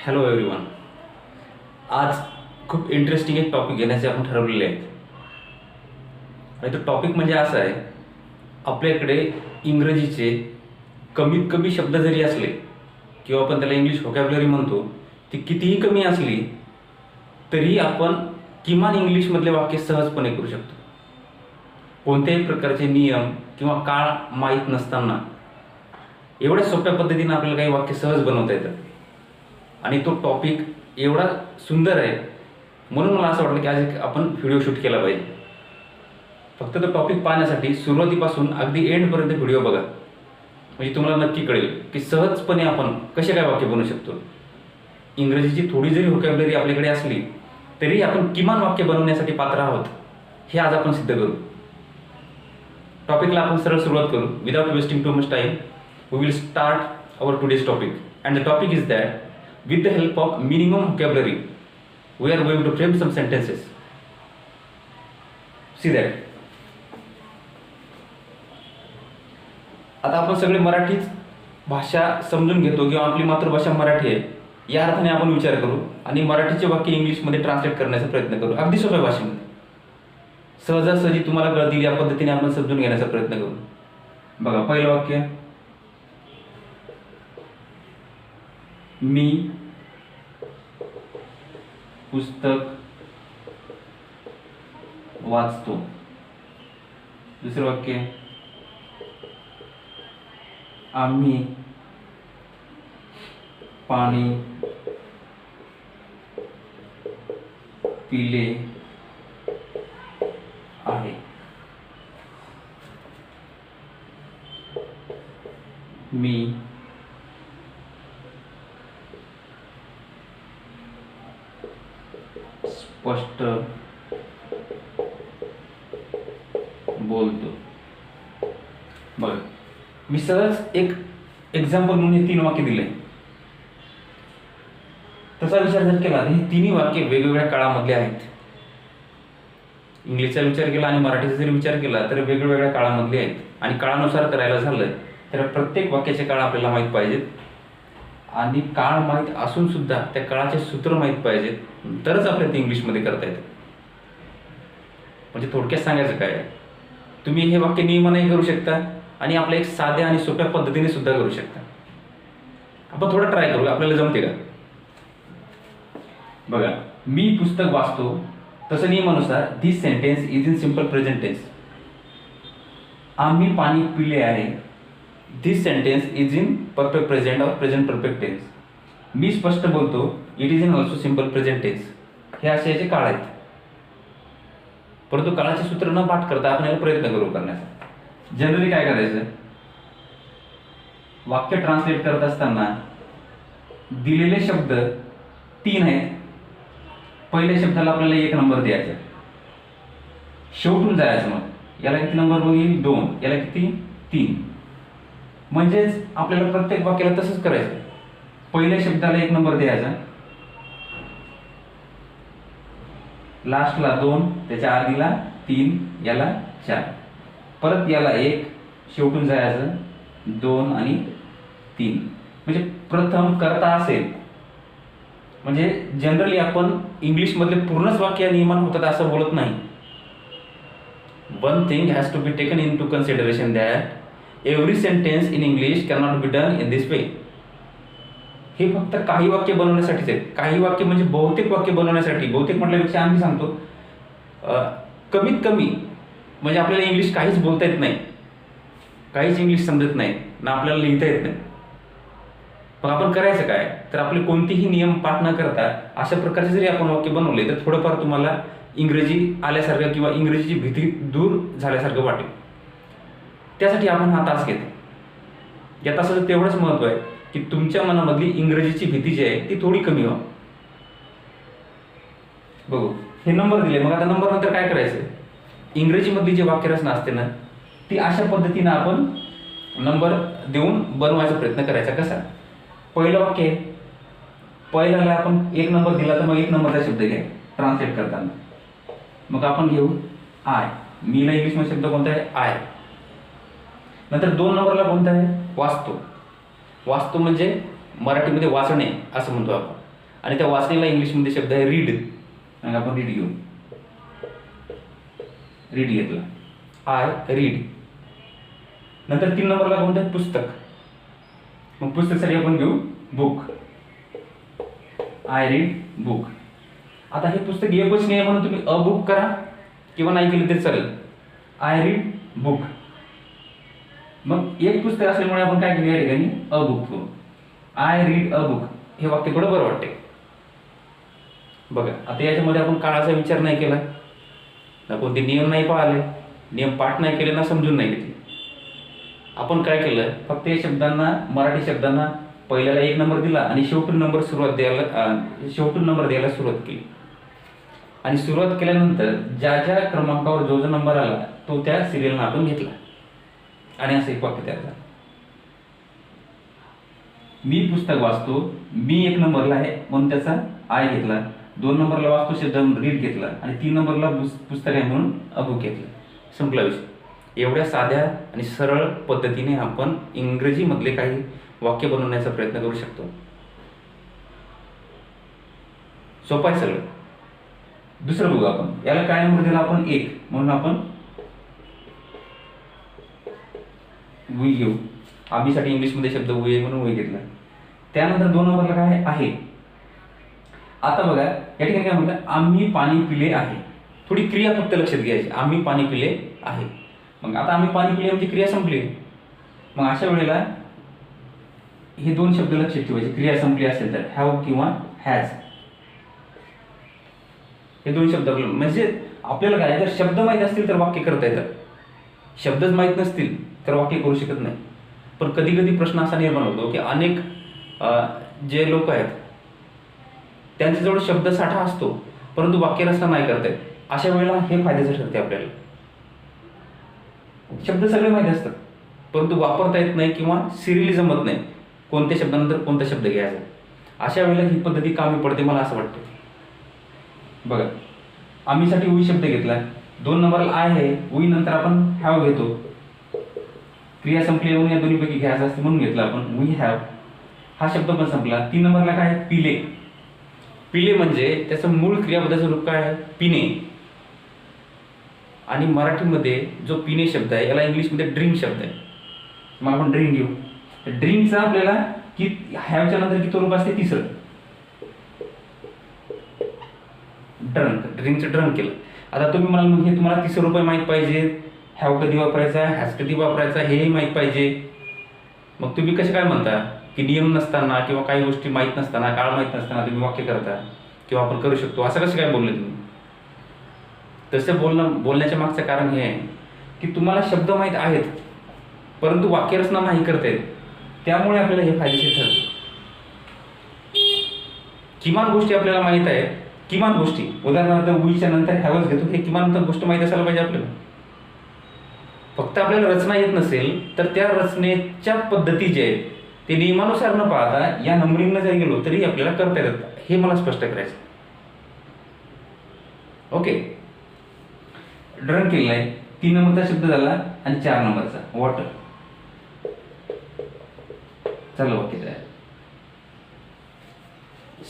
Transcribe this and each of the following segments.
Hello everyone. आज खूप interesting एक टॉपिक घेण्याचे आपण ठरवलेले आहेत. आणि तो टॉपिक म्हणजे असा आहे, आपल्याकडे इंग्रजीचे कमीत कमी शब्द जरी असले किंवा आपण त्याला इंग्लिश व्होकॅब्युलरी म्हणतो, ती कितीही कमी असली तरी आपण किमान इंग्लिशमधले वाक्य सहजपणे करू शकतो. कोणत्याही प्रकारचे नियम किंवा काळ माहीत नसताना एवढ्या सोप्या पद्धतीने आपल्याला काही वाक्य सहज बनवता येतात. आणि तो टॉपिक एवढा सुंदर आहे म्हणून मला असं वाटलं की आज आपण व्हिडिओ शूट केला पाहिजे. फक्त तो टॉपिक पाहण्यासाठी सुरुवातीपासून अगदी एंडपर्यंत व्हिडिओ बघा, म्हणजे तुम्हाला नक्की कळेल की सहजपणे आपण कसे काय वाक्य बनवू शकतो. इंग्रजीची थोडी जरी व्होकॅब्युलरी आपल्याकडे असली तरी आपण किमान वाक्य बनवण्यासाठी पात्र आहोत, हे आज आपण सिद्ध करू. टॉपिकला आपण सरळ सुरुवात करू. Without wasting too much time we will start our today's topic and the topic is that with the help of minimum vocabulary we are going to frame some sentences. See that. आता आपण सगळे मराठीच भाषा समजून घेतो किंवा आपली मातृभाषा मराठी आहे या अर्थाने आपण विचार करू आणि मराठीचे वाक्य इंग्लिशमध्ये ट्रान्सलेट करण्याचा प्रयत्न करू, अगदी सोप्या भाषेमध्ये. सहजासहजी तुम्हाला कळतील या पद्धतीने आपण समजून घेण्याचा प्रयत्न करू. बघा, पहिलं वाक्य, मी पुस्तक वाचतो. दुसरं वाक्य, आम्ही पाणी पिले आहे. मी स्पष्ट बोलतो. बघा, मी सहज एक एक्झाम्पल म्हणून हे 3 वाक्य दिले. तसा विचार जर केला तर ही तिन्ही वाक्य वेगवेगळ्या काळामधले आहेत. इंग्लिशचा विचार केला आणि मराठीचा जरी विचार केला तर वेगवेगळ्या काळामधले आहेत. आणि काळानुसार करायला झालं तर प्रत्येक वाक्याचे काळ आपल्याला माहीत पाहिजेत आणि काळ माहीत असून सुद्धा त्या काळाचे सूत्र माहीत पाहिजेत, तरच आपल्याला ते इंग्लिशमध्ये करता येतं. म्हणजे थोडक्यात सांगायचं काय, तुम्ही हे वाक्य नियमाने करू शकता आणि आपल्या एक साध्या आणि सोप्या पद्धतीने सुद्धा करू शकता. आपण थोडं ट्राय करू, आपल्याला जमते का. बघा, मी पुस्तक वाचतो, तसं नियमानुसार this sentence is in simple present tense. आम्ही पाणी पिले आहे, this sentence is in perfect present or present perfect tense. मी स्पष्ट बोलतो, it is in also simple present tense. हे असे याचे काळ आहेत. परंतु काळाचे सूत्र न पाठ करता आपण याला प्रयत्न करू करण्याचा. जनरली काय करायचं, वाक्य ट्रान्सलेट करत असताना दिलेले शब्द 3 आहेत. पहिल्या शब्दाला आपल्याला 1 नंबर द्यायचा, शेवटून जायचं. मग याला किती नंबर येईल, 2. याला किती, 3. म्हणजेच आपल्याला प्रत्येक वाक्याला तसंच करायचं. पहिल्या शब्दाला 1 नंबर द्यायचा, लास्टला 2, त्याच्या आधीला 3, याला 4, परत याला 1, शेवटून जायचं 2 आणि 3. म्हणजे प्रथम करता असेल, म्हणजे जनरली आपण इंग्लिशमधले पूर्णच वाक्य नियमान होतात असं बोलत नाही. One thing has to be taken into consideration that every sentence in English can not be done in this way. हे फक्त काही वाक्य बनवण्यासाठीच आहेत. काही वाक्य म्हणजे बहुतेक वाक्य बनवण्यासाठी. बहुतेक म्हटल्यापेक्षा आम्ही सांगतो कमीत कमी, म्हणजे आपल्याला इंग्लिश काहीच बोलता येत नाही, काहीच इंग्लिश समजत नाही ना, आपल्याला लिहिता येत नाही. मग आपण करायचं काय, तर आपले कोणतेही नियम पाठ न करता अशा प्रकारचे जरी आपण वाक्य बनवले तर थोडंफार तुम्हाला इंग्रजी आल्यासारखं किंवा इंग्रजीची भीती दूर झाल्यासारखं वाटेल. त्यासाठी आपण हा तास घेतो. या तासाचं तेवढंच महत्त्व आहे की तुमच्या मनामधली इंग्रजीची भीती जी आहे ती थोडी कमी व्हावी. बघू, हे नंबर दिले. मग आता नंबर नंतर काय करायचं, इंग्रजीमधली जी वाक्यरचना असते ना ती अशा पद्धतीनं आपण नंबर देऊन बनवायचा प्रयत्न करायचा. कसा, पहिलं वाक्य, पहिल्याला आपण 1 नंबर दिला तर मग 1 नंबरचा शब्द घ्या ट्रान्सलेट करताना. मग आपण घेऊ आय. मीला इंग्लिशमध्ये शब्द कोणता आहे, आय. नंतर 2 नंबरला कोणता आहे, वाचतो. वाचतो म्हणजे मराठीमध्ये वाचणे असं म्हणतो आपण. आणि त्या वाचलेला इंग्लिशमध्ये शब्द आहे रीड, आणि आपण रीड घेऊ. रीड घेतला, आय रीड. नंतर 3 नंबरला कोणतं आहे? पुस्तक. मग पुस्तकासाठी आपण घेऊ बुक, आय रीड बुक. आता हे पुस्तक एकच नाही म्हणून तुम्ही अ बुक करा किंवा नाही केलं तरी चालेल. I read book. मग एक पुस्तक असल्यामुळे आपण काय केलं या ठिकाणी अ बुक करू. I read a book. हे वाक्य थोडं बरं वाटते. बघा आता याच्यामध्ये आपण काळाचा विचार नाही केला ना, कोणते नियम नाही पाळले, नियम पाठ नाही केले ना, समजून नाही घेतले. आपण काय केलं, फक्त या शब्दांना, मराठी शब्दांना पहिल्याला 1 नंबर दिला आणि शेवटून नंबर द्यायला सुरुवात केली. आणि सुरुवात केल्यानंतर ज्या ज्या क्रमांकावर जो जो नंबर आला तो त्या सिरियलनं आपण घेतला आणि असं एक वाक्य तयार झालं. मी पुस्तक वाचतो, मी 1 नंबरला आहे म्हणून त्याचा आय घेतला, 2 नंबरला वाचतो शब्द रीड घेतला आणि 3 नंबरला पुस्तक आहे म्हणून अ बुक घेतलं. संपला विषय. एवढ्या साध्या आणि सरळ पद्धतीने आपण इंग्रजीमधले काही वाक्य बनवण्याचा प्रयत्न करू शकतो. सोपं आहे सगळं. दुसरं बघू आपण. याला काय नंबर दिला आपण? 1, म्हणून आपण वी घेऊ. आम्हीसाठी इंग्लिशमध्ये शब्द वी म्हणून वी घेतला. त्यानंतर 2 नंबरला काय आहे? आता बघा या ठिकाणी काय म्हटलं, आम्ही पाणी पिले आहे. थोडी क्रिया फक्त लक्षात घ्यायची. आम्ही पाणी पिले आहे. मग आता आम्ही पाणी पिले म्हणजे क्रिया संपली. मग अशा वेळेला हे 2 शब्द लक्षात ठेवायचे. क्रिया संपली असेल तर हॅव किंवा हॅज, हे 2 शब्द म्हणजे आपल्याला काय, जर शब्द माहीत असतील तर वाक्य करता येतात, शब्दच माहीत नसतील तर वाक्य करू शकत नाही. पण कधी कधी प्रश्न असा निर्माण होतो की अनेक जे लोक आहेत त्यांच्याजवळ शब्दसाठा असतो परंतु वाक्यरचना नाही करता येत. अशा वेळेला हे फायद्याचं ठरते. आपल्याला शब्द सगळे माहीत असतात परंतु वापरता येत नाही किंवा सिरियली जमत नाही कोणत्या शब्दानंतर कोणता शब्द घ्यायचा. अशा वेळेला ही पद्धती कामी पडते मला असं वाटतं. बघा आम्हीसाठी वी शब्द घेतला, 2 नंबरला आय आहे, वी नंतर आपण हॅव घेतो. क्रिया संपली म्हणून या दोन्हीपैकी घ्यायचं असते म्हणून घेतला आपण वी हॅव. हा शब्द पण संपला. 3 नंबरला काय? पिले. पिले म्हणजे त्याचं मूळ क्रियापदाचं रूप काय आहे? पिणे. आणि मराठीमध्ये जो पिणे शब्द आहे याला इंग्लिशमध्ये ड्रिंक शब्द आहे. मग आपण ड्रिंक घेऊ. ड्रिंकचा आपल्याला की हॅवच्या नंतर किती रूप असते? 3रं. ड्रंक. ड्रिंकचं ड्रंक केलं. आता तुम्ही मला हे तुम्हाला 300 रुपये माहीत पाहिजे, हॅव कधी वापरायचा, हॅज कधी वापरायचा हेही माहीत पाहिजे. मग तुम्ही कसे काय म्हणता की नियम नसताना किंवा काही गोष्टी माहीत नसताना, काळ माहीत नसताना तुम्ही वाक्य करता किंवा आपण करू शकतो, असं कसं काय बोलले तुम्ही? तसं बोलण्याच्या मागचं कारण हे आहे की तुम्हाला शब्द माहीत आहेत परंतु वाक्यरचना नाही करता येत. त्यामुळे आपल्याला हे फायदेशीर ठरतं. किमान गोष्टी आपल्याला माहीत आहेत. किमान गोष्टी, उदाहरणार्थ वीच्या नंतर हॅवच घेतो, हे किमान गोष्ट माहीत असायला पाहिजे आपल्याला. फक्त आपल्याला रचना येत नसेल तर त्या रचनेच्या पद्धती जे आहेत ते नियमानुसार न पाहता या नंबरिंगला जरी गेलो तरी आपल्याला करता येतात. हे मला स्पष्ट करायचं. ओके. ड्रंक केलेला आहे, 3 नंबरचा शब्द झाला आणि 4 नंबरचा वॉटर. चला वाक्य तयार.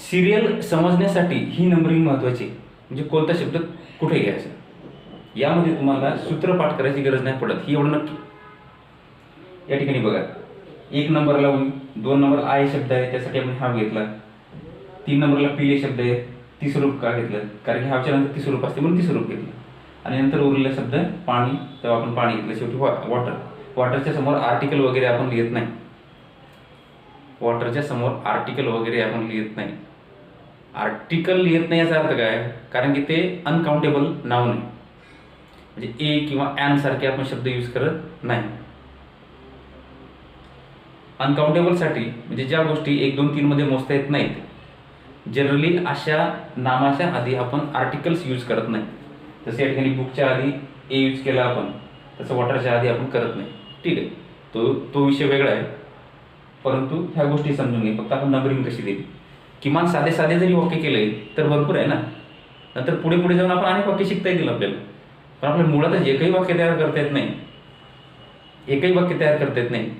सिरियल समजण्यासाठी ही नंबरिंग महत्त्वाची. म्हणजे कोणता शब्द कुठे घ्यायचा यामध्ये तुम्हाला सूत्रपाठ करायची गरज नाही पडत, ही एवढं नक्की. या ठिकाणी बघा 1 नंबरला वी, 2 नंबर आय शब्द आहे त्यासाठी आपण हॅव घेतला, 3 नंबरला पिले शब्द आहे, 3रं रूप का घेतलं? कारण की हॅवच्या नंतर 3रं रूप असते म्हणून 3रं रूप घेतलं. आणि नंतर उरलेला शब्द पाणी, तेव्हा आपण पाणी घेतलं. शेवटी वॉटर. वॉटरच्या समोर आर्टिकल वगैरे आपण लिहित नाही. वॉटरच्या समोर आर्टिकल वगैरे आपण लिहित नाही. आर्टिकल लिहित नाही याचा अर्थ काय? कारण की ते अनकाउंटेबल नाव नाही. म्हणजे ए किंवा ॲन सारखे आपण शब्द यूज करत नाही. अनकाउंटेबलसाठी म्हणजे ज्या गोष्टी 1, 2, 3 मध्ये मोजता येत नाहीत, जनरली अशा नामाच्या आधी आपण आर्टिकल्स यूज करत नाही. जसं या ठिकाणी बुकच्या आधी ए यूज केला आपण, तसं वॉटरच्या आधी आपण करत नाही. ठीक आहे, तो विषय वेगळा आहे. परंतु ह्या गोष्टी समजून घे. फक्त आपण नंबरिंग कशी दिली. किमान साधे साधे जरी वाक्य केले तर भरपूर आहे ना. नंतर पुढे पुढे जाऊन आपण अनेक वाक्य शिकता येतील आपल्याला. पण आपल्या मुळातच एकही वाक्य तयार करता येत नाही, एकही वाक्य तयार करता येत नाही.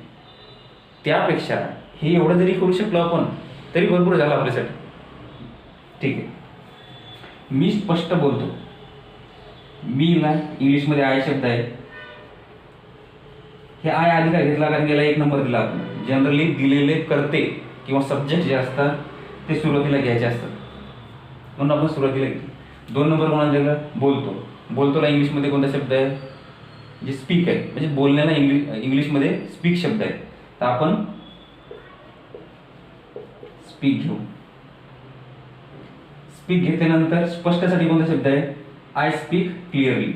त्यापेक्षा हे एवढं जरी करू शकलो आपण तरी भरपूर झालं आपल्यासाठी. ठीक आहे. मी स्पष्ट बोलतो. मीला इंग्लिशमध्ये आय शब्द आहे. हे आय आधी काय घेतला, कारण याला एक नंबर दिला आपण. जनरली दिलेले कर्ते किंवा सब्जेक्ट जे असतात ते सुरुवातीला घ्यायचे असतात, म्हणून आपण सुरुवातीला घेतो. 2 नंबर कोणाला दिलं? बोलतो. बोलतोला इंग्लिशमध्ये कोणता शब्द आहे? जे स्पीक आहे, म्हणजे बोलण्याला इंग्लिशमध्ये स्पीक शब्द आहे. तर आपण स्पीक घेऊ. स्पीक घेतल्यानंतर स्पष्टसाठी कोणता शब्द आहे? I speak clearly.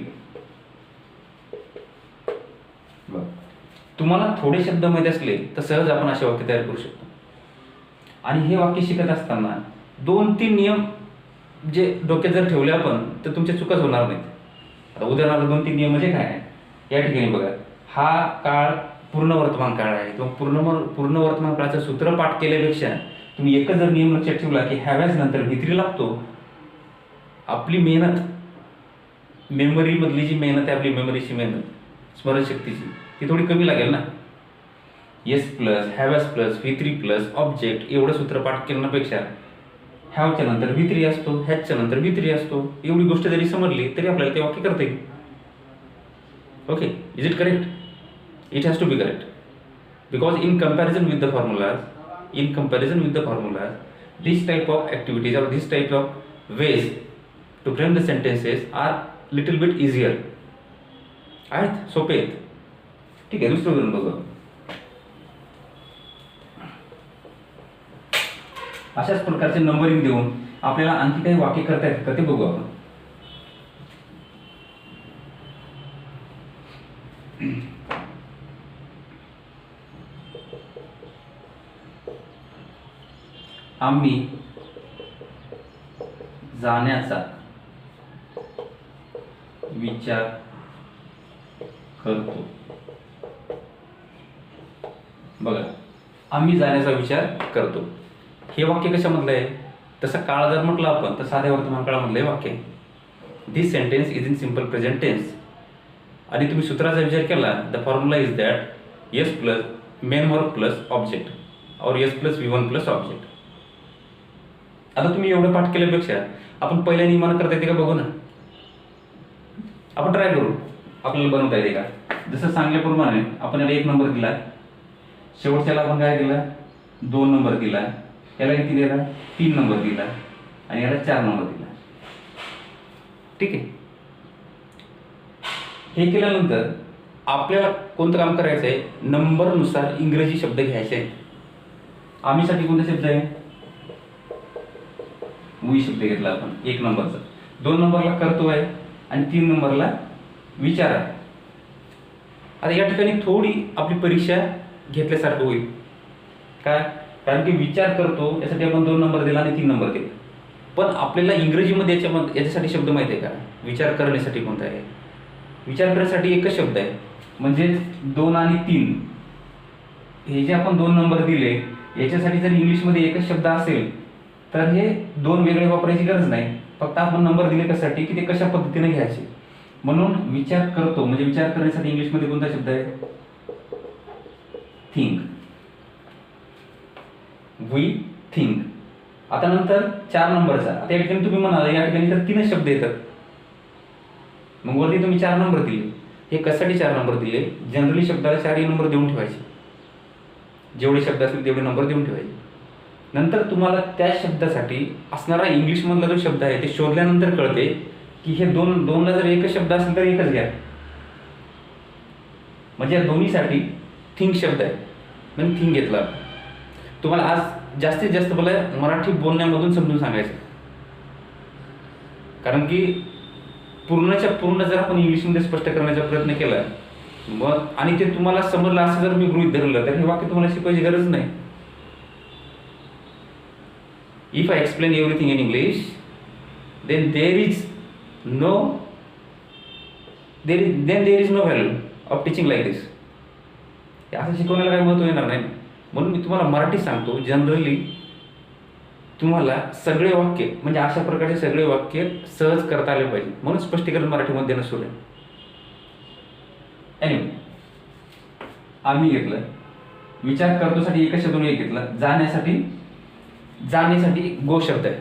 तुम्हाला थोडे शब्द माहिती असले तर सहज आपण असे वाक्य तयार करू शकतो. आणि हे वाक्य शिकत असताना 2-3 नियम जे डोक्यात जर ठेवले आपण तर तुमच्या चुकाच होणार नाहीत. आता उदाहरणार्थ 2-3 नियम म्हणजे काय? या ठिकाणी बघा, हा काळ पूर्ण वर्तमान काळ आहे किंवा पूर्ण वर्तमान काळाचं सूत्र पाठ केल्यापेक्षा तुम्ही एकच जर नियम लक्षात ठेवला की हॅवॅज नंतर V3 लागतो, आपली मेहनत, मेमरीमधली जी मेहनत आहे, आपली मेमरीची मेहनत, स्मरणशक्तीची, ती थोडी कमी लागेल ना. S plus have has plus V3 plus object एवढं सूत्र पाठ करण्यापेक्षा हॅवच्या नंतर V3 असतो, हॅजच्या नंतर V3 असतो, एवढी गोष्ट जरी समजली तरी आपल्याला ते वाक्य करता येईल. Okay, is it correct? It has to be correct, because in comparison with the formulas this type of activities or this type of ways to frame the sentences are little bit easier. आहेत, सोपे आहेत. ठीक आहे, दुसरं उदाहरण बघू. अशाच प्रकारचे नंबरिंग देऊन आपल्याला आणखी काही वाक्य करता येतात का ते बघू आपण. आम्ही जाण्याचा विचार करतो. बघा, आम्ही जाण्याचा विचार करतो हे वाक्य कशामधलं आहे? तसं काळ जर म्हटलं आपण तर साध्या वर्तमान काळामधलं वाक्य. This sentence is in simple present tense. आणि तुम्ही सूत्राचा विचार केला, the formula is that S plus main verb plus object or S plus V1 plus object. आता तुम्ही एवढं पाठ केल्यापेक्षा आपण पहिल्या नियमानं करता येते का बघू ना. आपण ट्राय करू, आपल्याला बनवता येते का. जसं सांगल्याप्रमाणे आपण याला 1 नंबर दिला, शेवटच्याला आपण काय दिला? 2 नंबर दिला, याला किती दिला? 3 नंबर दिला, आणि याला 4 नंबर दिला. ठीक आहे. हे केल्यानंतर आपल्याला कोणतं काम करायचं आहे? नंबरनुसार इंग्रजी शब्द घ्यायचे आहेत. आम्हीसाठी कोणता शब्द आहे? वी शब्द घेतला आपण 1 नंबरचा. 2 नंबरला करतो आहे आणि 3 नंबरला विचार आहे. आता या ठिकाणी थोडी आपली परीक्षा घेतल्यासारखं होईल. काय? कारण की विचार करतो यासाठी आपण 2 नंबर दिला आणि 3 नंबर दिला. पण आपल्याला इंग्रजीमध्ये याच्यासाठी शब्द माहिती आहे का? विचार करण्यासाठी कोणता आहे? विचार करण्यासाठी एकच शब्द आहे, म्हणजे 2 आणि 3. हे जे आपण 2 नंबर दिले याच्यासाठी जर इंग्लिशमध्ये एकच शब्द असेल तर हे 2 वेगळे वापरायची गरज नाही. फक्त आपण नंबर दिले कशासाठी की ते कशा पद्धतीने घ्यायचे. म्हणून विचार करतो म्हणजे विचार करण्यासाठी इंग्लिशमध्ये कोणता शब्द आहे? थिंक. We think. आता नंतर 4 नंबरचा. आता या ठिकाणी तुम्ही म्हणाल या ठिकाणी तर 3च शब्द येतात, मग वरती तुम्ही 4 नंबर दिले. हे कशासाठी 4 नंबर दिले? जनरली शब्दाला 4 नंबर देऊन ठेवायचे. जेवढे शब्द असतील तेवढे नंबर देऊन ठेवायचे. नंतर तुम्हाला त्या शब्दासाठी असणारा इंग्लिशमधला जो शब्द आहे ते शोधल्यानंतर कळते की हे दोनला जर एकच शब्द असेल तर एकच घ्या. म्हणजे या दोन्हीसाठी थिंक शब्द आहे म्हणून थिंक घेतला. तुम्हाला आज जास्तीत जास्त मला मराठी बोलण्यामधून समजून सांगायचं, कारण की पूर्णच्या पूर्ण जर आपण इंग्लिशमध्ये स्पष्ट करण्याचा प्रयत्न केला मग आणि ते तुम्हाला समजलं असं जर मी गृहीत धरलं तर हे वाक्य तुम्हाला शिकवायची गरज नाही. If I explain everything in English, then there is no value of teaching like this. असं शिकवण्याला काही महत्त्व येणार नाही. म्हणून मी तुम्हाला मराठी सांगतो. जनरली तुम्हाला सगळे वाक्य म्हणजे अशा प्रकारचे सगळे वाक्य सहज करता आले पाहिजे, म्हणून स्पष्टीकरण मराठीमध्ये देणं सुरू आहे. एनिवे, आम्ही घेतलं. विचार करतोसाठी एकच शब्द एक घेतला. जाण्यासाठी गो शब्द आहे.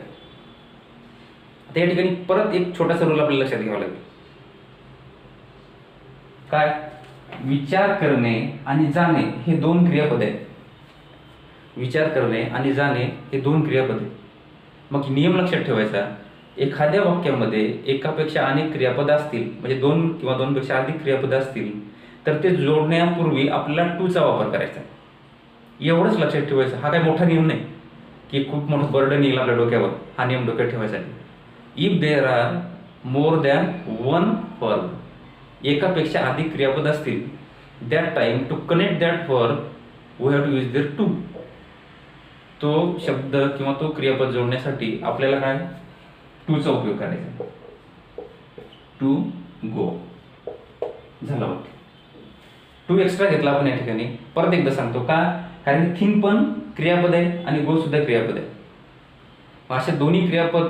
आता या ठिकाणी परत एक छोटासा रूल आपल्याला लक्षात घ्यावा लागेल. काय? विचार करणे आणि जाणे हे दोन क्रियापद आहेत. विचार करणे आणि जाणे हे दोन क्रियापद आहेत. मग नियम लक्षात ठेवायचा, एखाद्या वाक्यामध्ये एकापेक्षा अनेक क्रियापद असतील, म्हणजे दोन किंवा दोनपेक्षा अधिक क्रियापद असतील, तर ते जोडण्यापूर्वी आपल्याला टूचा वापर करायचा. एवढंच लक्षात ठेवायचं. हा काही मोठा नियम नाही की खूप मोठं बर्डन येईल आपल्या डोक्यावर. हा नियम डोक्यात ठेवायसाठी. If there are more than one verb, एकापेक्षा अधिक क्रियापद असतील, that time to connect that verb we have to use there to. तो शब्द किंवा तो क्रियापद जोडण्यासाठी आपल्याला काय? टूचा उपयोग करायचा. टू गो झाला वाक्य. टू एक्स्ट्रा घेतला आपण या ठिकाणी. परत एकदा सांगतो का? कारण थिंक पण क्रियापद आहे आणि गो सुद्धा क्रियापद आहे. अशा दोन्ही क्रियापद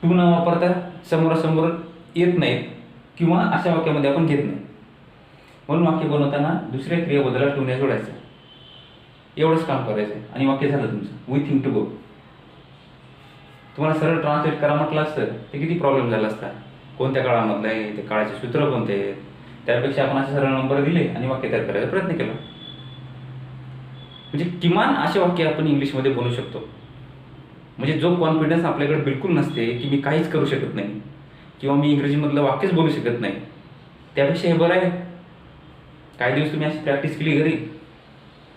टू न वापरता समोरासमोर येत नाहीत किंवा अशा वाक्यामध्ये आपण घेत नाही. म्हणून वाक्य बनवताना दुसऱ्या क्रियापदाला टू ने जोडायचं. एवढंच काम करायचं आणि वाक्य झालं तुमचं. We think to go. तुम्हाला सरळ ट्रान्सलेट करा म्हटलं असतं ते किती प्रॉब्लेम झाला असता. कोणत्या काळामधलं आहे, ते काळाचे सूत्र कोणते आहेत, त्यापेक्षा आपण असे सरळ नंबर दिले आणि वाक्य तयार करायचा प्रयत्न केला. म्हणजे किमान असे वाक्य आपण इंग्लिशमध्ये बनवू शकतो. म्हणजे जो कॉन्फिडन्स आपल्याकडे बिलकुल नसते की मी काहीच करू शकत नाही किंवा मी इंग्रजीमधलं वाक्यच बोलू शकत नाही, त्यापेक्षा हे बरं आहे. काही दिवस तुम्ही अशी प्रॅक्टिस केली घरी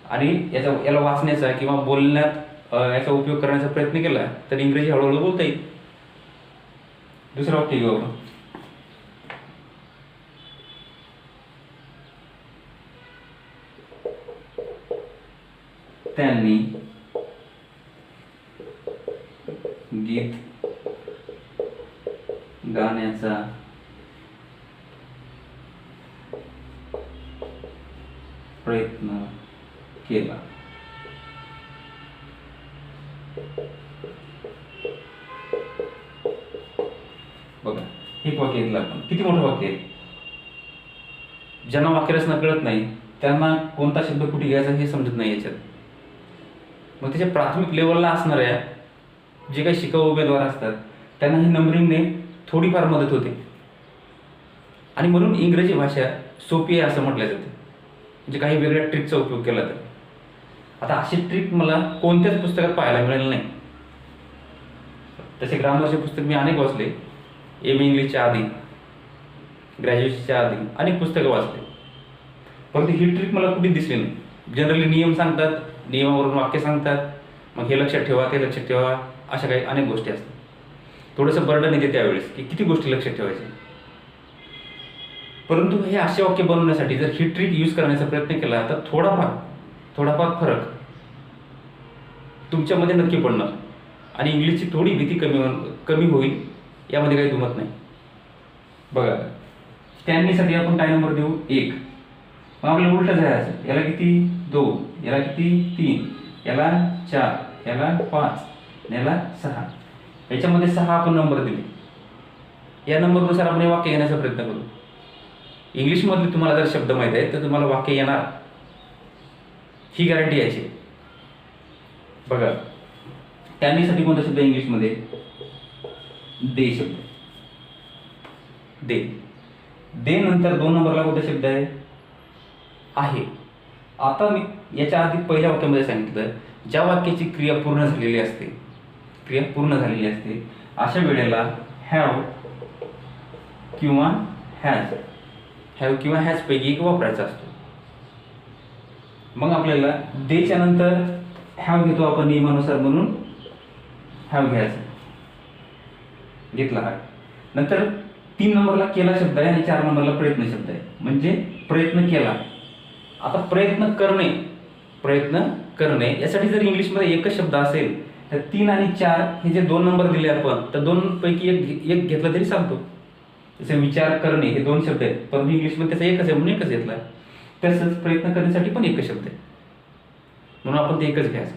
आणि याला वाचण्याचा किंवा बोलण्यात याचा उपयोग करण्याचा प्रयत्न केला तर इंग्रजी हळूहळू बोलता येईल. दुसरं वाक्य घेऊ आपण. त्यांनी गीत गाण्याचा प्रयत्न केला. बघा, हे वाक्य घेतलं आपण. किती मोठं वाक्य आहे. ज्यांना वाक्यरचना कळत नाही त्यांना कोणता शब्द कुठे घ्यायचा हे समजत नाही याच्यात. मग त्याच्या प्राथमिक लेवलला असणाऱ्या जे काही शिकाऊ उमेदवार असतात त्यांना ही नंबरिंगने थोडीफार मदत होते आणि म्हणून इंग्रजी भाषा सोपी आहे असं म्हटलं जातं. म्हणजे काही वेगळ्या ट्रिकचा उपयोग केला तर. आता अशी ट्रिक मला कोणत्याच पुस्तकात पाहायला मिळालं नाही. तसे ग्रामरचे पुस्तक मी अनेक वाचले. एम इंग्लिशच्या आधी, ग्रॅज्युएशनच्या आधी अनेक पुस्तकं वाचले, परंतु ही ट्रिक मला कुठेच दिसली नाही. जनरली नियम सांगतात, नियमावरून वाक्य सांगतात, मग हे लक्षात ठेवा, ते लक्षात ठेवा, अशा काही अनेक गोष्टी असतात. थोडंसं बर्डन येते त्यावेळेस की किती गोष्टी लक्षात ठेवायच्या. परंतु हे असे वाक्य बनवण्यासाठी जर ही ट्रिक यूज करण्याचा प्रयत्न केला तर थोडाफार फरक तुमच्यामध्ये नक्की पडणार आणि इंग्लिशची थोडी भीती कमी होईल, यामध्ये काही दुमत नाही. बघा, त्यांनीसाठी आपण काय नंबर देऊ? 1. मग आपल्याला उलटं जायचं. याला किती? 2. याला किती? 3. याला 4. याला 5. याला 6. याच्यामध्ये 6 आपण नंबर दिले. या नंबरनुसार आपण हे वाक्य घेण्याचा प्रयत्न करू. इंग्लिशमधले तुम्हाला जर शब्द माहीत आहेत तर तुम्हाला वाक्य येणार, ही गॅरंटी यायची. बघा, त्यांनीसाठी कोणता शब्द आहे इंग्लिशमध्ये? दे शब्द. दे. दे नंतर 2 नंबरला कोणता शब्द आहे? आहे. आता मी याच्या आधी पहिल्या वाक्यामध्ये सांगितलं, ज्या वाक्याची क्रिया पूर्ण झालेली असते, अशा वेळेला हॅव किंवा हॅज पैकी एक वापरायचा असतो. मग आपल्याला देच्या नंतर हॅव घेतो आपण नियमानुसार, म्हणून हॅव घ्यायचा. घेतला हा. नंतर 3 नंबरला केला शब्द आहे आणि 4 नंबरला प्रयत्न शब्द आहे, म्हणजे प्रयत्न केला. आता प्रयत्न करणे यासाठी जर इंग्लिशमध्ये एकच शब्द असेल तर 3 आणि 4 हे जे 2 नंबर दिले आपण, तर 2 पैकी एक घेतला तरी चालतो. जसे विचार करणे हे 2 शब्द आहेत, परंतु इंग्लिशमध्ये त्याचा एकच आहे म्हणून एकच घेतला. तसंच प्रयत्न करण्यासाठी पण एकच शब्द आहे म्हणून आपण ते एकच घ्यायचं.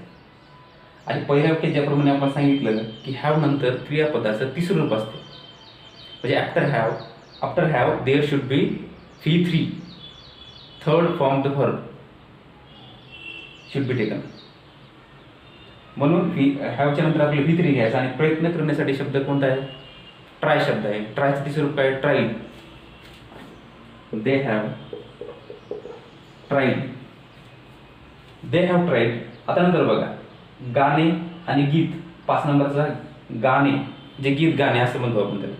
आणि पहिल्या वाक्यात ज्याप्रमाणे आपण सांगितलं की हॅव नंतर क्रियापदाचं तिसरं रूप असतं. म्हणजे after have there should be V3, third form the verb should be taken. म्हणून हॅवच्या नंतर आपलं V3 घ्यायचं आणि प्रयत्न करण्यासाठी शब्द कोणता आहे? ट्राय शब्द आहे. ट्रायचं तिसरं रूप काय? Tried. They have tried. They have tried. आता नंतर बघा, गाणे आणि गीत. 5 नंबरचा गाणे, जे गीत गाणे असं म्हणतो आपण त्याला.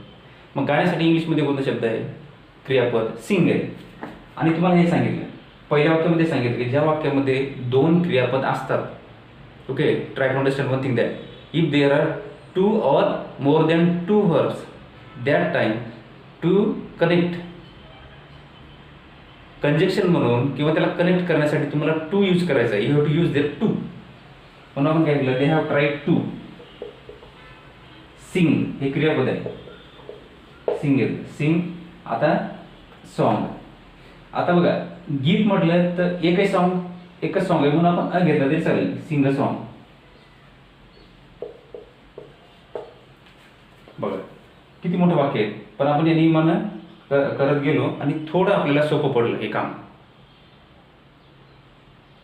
मग गाण्यासाठी इंग्लिशमध्ये कोणता शब्द आहे? क्रियापद सिंग आहे. आणि तुम्हाला हे सांगितलं पहिल्या वाक्यामध्ये सांगितलं की ज्या वाक्यामध्ये 2 क्रियापद असतात, okay, try to understand one thing that if there are 2 or more than 2 verbs that time to connect, conjunction म्हणून किंवा त्याला कनेक्ट करण्यासाठी तुम्हाला टू यूज करायचा आहे. You have to use there to. म्हणून आपण काय केलं? They have tried to sing. हे क्रियापद आहे. सिंग सिंग. आता सॉन्ग. आता बघा, गीत म्हटलं तर एकच सॉन्ग आहे म्हणून आपण अ घेतलं तरी चालेल. Sing a song. बघा किती मोठं वाक्य आहे, पण आपण या नियमानं करत गेलो आणि थोडं आपल्याला सोपं पडलं हे काम.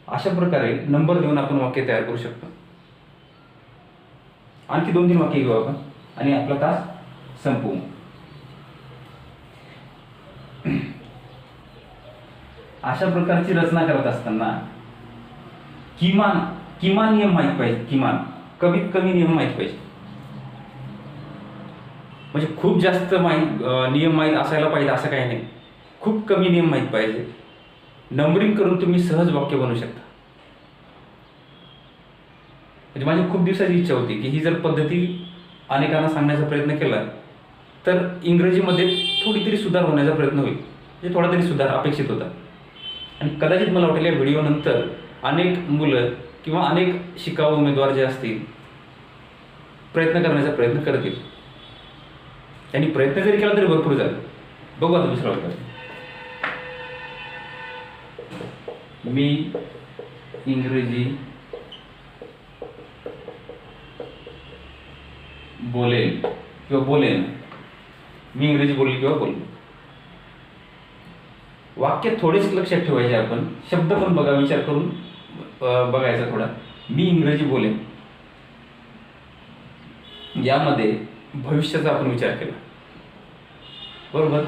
अशा प्रकारे नंबर देऊन आपण वाक्य तयार करू शकतो. आणखी 2-3 वाक्य घेऊ आपण आणि आपला तास संपवू. अशा प्रकारची रचना करत असताना किमान नियम माहीत पाहिजे. कमीत कमी नियम माहीत पाहिजे. म्हणजे खूप जास्त नियम माहीत असायला पाहिजे असं काही नाही. खूप कमी नियम माहीत पाहिजे. नंबरिंग करून तुम्ही सहज वाक्य बनवू शकता. म्हणजे माझी खूप दिवसाची इच्छा होती की ही जर पद्धती अनेकांना सांगण्याचा प्रयत्न केला तर इंग्रजीमध्ये थोडी तरी सुधार होण्याचा प्रयत्न होईल. म्हणजे थोडा तरी सुधार अपेक्षित होता. आणि कदाचित मला वाटेल या व्हिडिओनंतर अनेक मुलं किंवा अनेक शिकाऊ उमेदवार जे असतील प्रयत्न करण्याचा प्रयत्न करतील. त्यांनी प्रयत्न जरी केला तरी भरपूर झालं. बघू आता दुसरा वाक्य. मी इंग्रजी बोलेन किंवा बोलेन. मी इंग्रजी बोलेन किंवा बोलेन. वाक्य थोडेच लक्षात ठेवायचे आपण. शब्द पण बघा, विचार करून बघायचा थोडा. मी इंग्रजी बोलेन, यामध्ये भविष्याचा आपण विचार केला. बरोबर.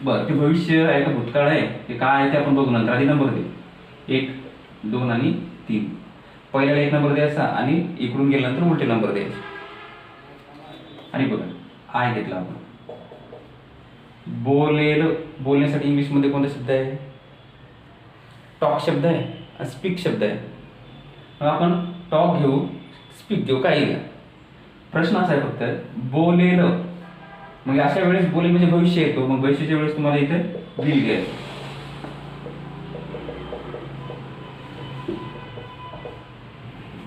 बरं, ते भविष्य आहे का भूतकाळ आहे ते काय आहे ते आपण बघू नंतर. आधी नंबर दे. 1, 2 आणि 3. पहिल्याला 1 नंबर द्यायचा आणि इकडून गेल्यानंतर उलटे नंबर द्यायचे. आणि बघा, आय घेतला आपण. बोलण्यासाठी इंग्लिशमध्ये कोणता शब्द आहे? टॉक शब्द आहे आणि स्पीक शब्द आहे. मग आपण टॉक घेऊ, स्पीक घेऊ, काही घ्या. प्रश्न असा आहे फक्त बोलेलं. मग अशा वेळेस बोलेल म्हणजे भविष्य येतो. मग भविष्याच्या वेळेस तुम्हाला इथे विल घ्यायचं.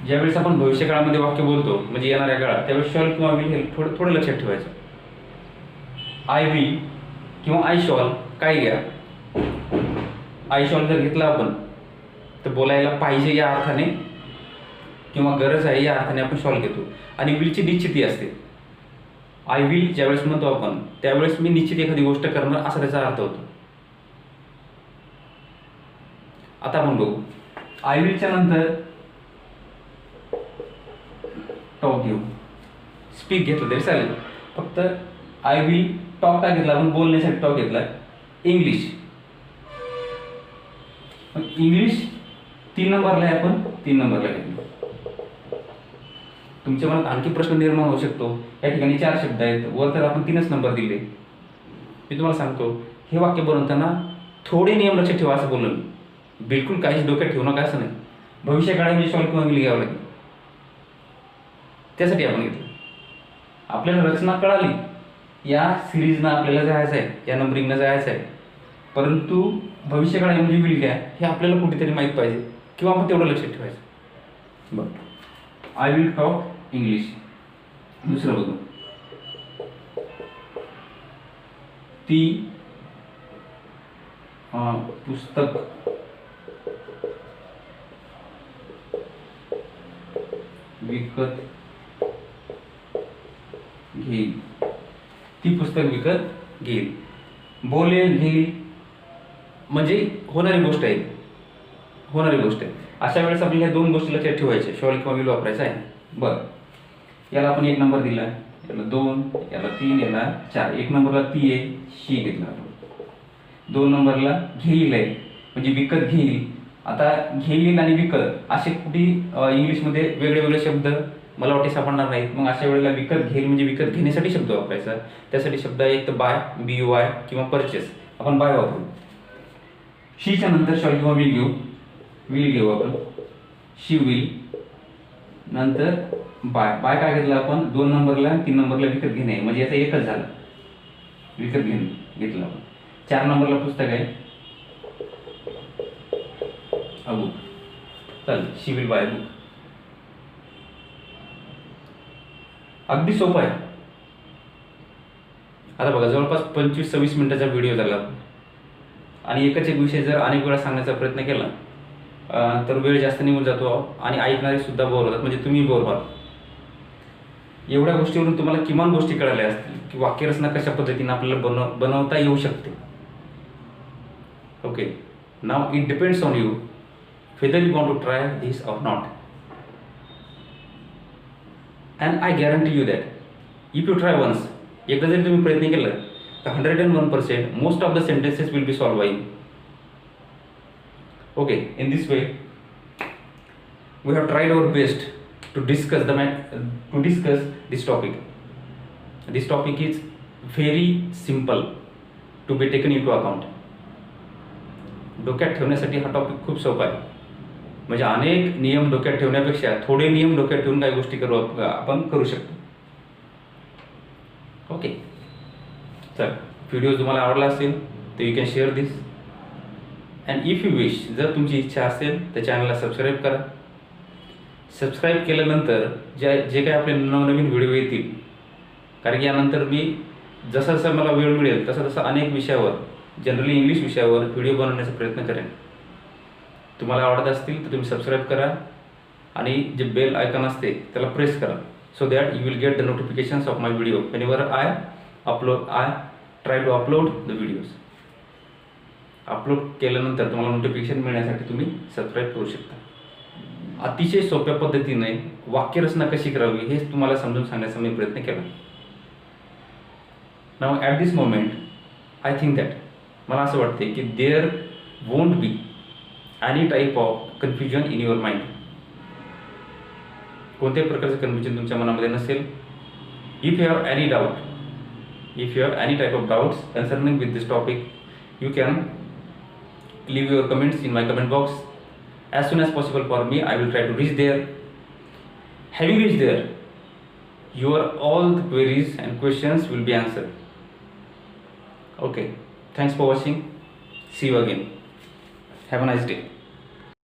ज्यावेळेस आपण भविष्यकाळामध्ये वाक्य बोलतो म्हणजे येणाऱ्या काळात, त्यावेळेस शॉल किंवा विल हे थोडं लक्षात ठेवायचं. आय विल किंवा आय शॉल काय घ्या. आय शॉल जर घेतला आपण तर बोलायला पाहिजे या अर्थाने किंवा गरज आहे या अर्थाने आपण शॉल घेतो. आणि विलची निश्चिती असते. आय विल ज्यावेळेस म्हणतो आपण त्यावेळेस मी निश्चित एखादी गोष्ट करणार असा त्याचा अर्थ होतो. आता आपण बघू. आय विलच्या नंतर टॉक घेऊ. स्पीक घेतलं तरी चालेल. फक्त आय विल टॉक काय घेतला आपण? बोलण्यासाठी टॉक घेतला. इंग्लिश. इंग्लिश 3 नंबरला आहे. आपण 3 नंबरला घेतलं. तुमच्या मनात आणखी प्रश्न निर्माण होऊ शकतो. या ठिकाणी 4 शब्द आहेत, वर तर आपण 3च नंबर दिले. मी तुम्हाला सांगतो हे वाक्य बनवताना थोडे नियम लक्षात ठेवा असं बोललो मी. बिलकुल काहीच डोक्यात ठेवू नका असं नाही. भविष्यकाळामध्ये शॉल किंवा विल घ्यावं लागेल. त्यासाठी आपण घेतलं. आपल्याला रचना कळाली. या सिरीजनं आपल्याला जायचं आहे, या नंबरिंगनं जायचं आहे. परंतु भविष्यकाळामध्ये विल घ्या हे आपल्याला कुठेतरी माहीत पाहिजे किंवा आपण तेवढं लक्षात ठेवायचं. बरं, आय विल टॉक इंग्लिश. दुसरं बघू. ती पुस्तक विकत घेईल. ती पुस्तक विकत घेईल. बोलेल, घेईल म्हणजे होणारी गोष्ट आहे. अशा वेळेस आपल्याला 2 गोष्टी लक्षात ठेवायच्या. शॉल किंवा विल वापरायचा आहे. बरं, याला आपण 1 नंबर दिला. याला 2, याला 3, याला 4. 1 नंबरला ती आहे, शी घेतला आपण. 2 नंबरला घेईल आहे, म्हणजे विकत घेईल. आता घेईल आणि विकत असे कुठे इंग्लिशमध्ये वेगळे वेगळे शब्द मला वाटते सापडणार नाहीत. मग अशा वेळेला विकत घेईल म्हणजे विकत घेण्यासाठी शब्द वापरायचा. त्यासाठी शब्द आहे एक तर बाय, BUY, किंवा परचेस. आपण बाय वापरू. शीच्या नंतर शॉल किंवा विल घेऊ आपण. शी विल, नंतर बाय. बाय काय घेतलं आपण? 2 नंबरला 3 नंबरला विकत घेणे, म्हणजे याचा एकच झाला, विकत घेणे घेतलं आपण. 4 नंबरला पुस्तक आहे, अ बुक. चालेल, शी विल बाय बुक. अगदी सोपं आहे. आता बघा, जवळपास 25-26 मिनिटाचा व्हिडिओ झाला आणि एकच एक विषय जर अनेक वेळा सांगण्याचा प्रयत्न केला तर वेळ जास्त निघून जातो आणि ऐकणारे सुद्धा बोर होतात, म्हणजे तुम्ही बोर व्हाल. एवढ्या गोष्टीवरून तुम्हाला किमान गोष्टी कळाल्या असतील की वाक्यरचना कशा पद्धतीने आपल्याला बनवता येऊ शकते. Okay, now it depends on you whether you want to try this or not. And I guarantee you that if you try once, एकदा जरी तुम्ही प्रयत्न केला तर 101% most of the sentences will be solving. Okay, in this way we have tried our best to discuss this topic. This topic is very simple to be taken into account. डोक्यात ठेवण्यासाठी हा topic खूप सोपा आहे. म्हणजे अनेक नियम डोक्यात ठेवण्यापेक्षा थोडे नियम डोक्यात ठेवून काही गोष्टी आपण करू शकतो. ओके, चल, व्हिडिओ तुम्हाला आवडला असेल तर you can share this. And if you wish, जर तुमची इच्छा असेल तर चॅनलला सबस्क्राईब करा. सबस्क्राईब केल्यानंतर जे काही आपले नवनवीन व्हिडिओ येतील, कारण की यानंतर मी जसं जसं मला वेळ मिळेल तसं तसं अनेक विषयावर, जनरली इंग्लिश विषयावर व्हिडिओ बनवण्याचा प्रयत्न करेन. तुम्हाला आवडत असतील तर तुम्ही सबस्क्राईब करा आणि जे बेल आयकॉन असते त्याला प्रेस करा, so that you will get the notifications of my video whenever I try to upload the videos. Upload केल्यानंतर तुम्हाला नोटिफिकेशन मिळण्यासाठी तुम्ही सबस्क्राईब करू शकता. अतिशय सोप्या पद्धतीने वाक्यरचना कशी करावी हे तुम्हाला समजून सांगण्याचा मी प्रयत्न केला. Now at this moment I think that, मला असं वाटते की there won't be any type of confusion in your mind. कोणत्याही प्रकारचं कन्फ्युजन तुमच्या मनामध्ये नसेल. If you have any doubt, if you have any type of doubts concerning with this topic, you can leave your comments in my comment box. As soon as possible for me, I will try to reach there. Having reached there, your all the queries and questions will be answered. Okay, thanks for watching. See you again. Have a nice day.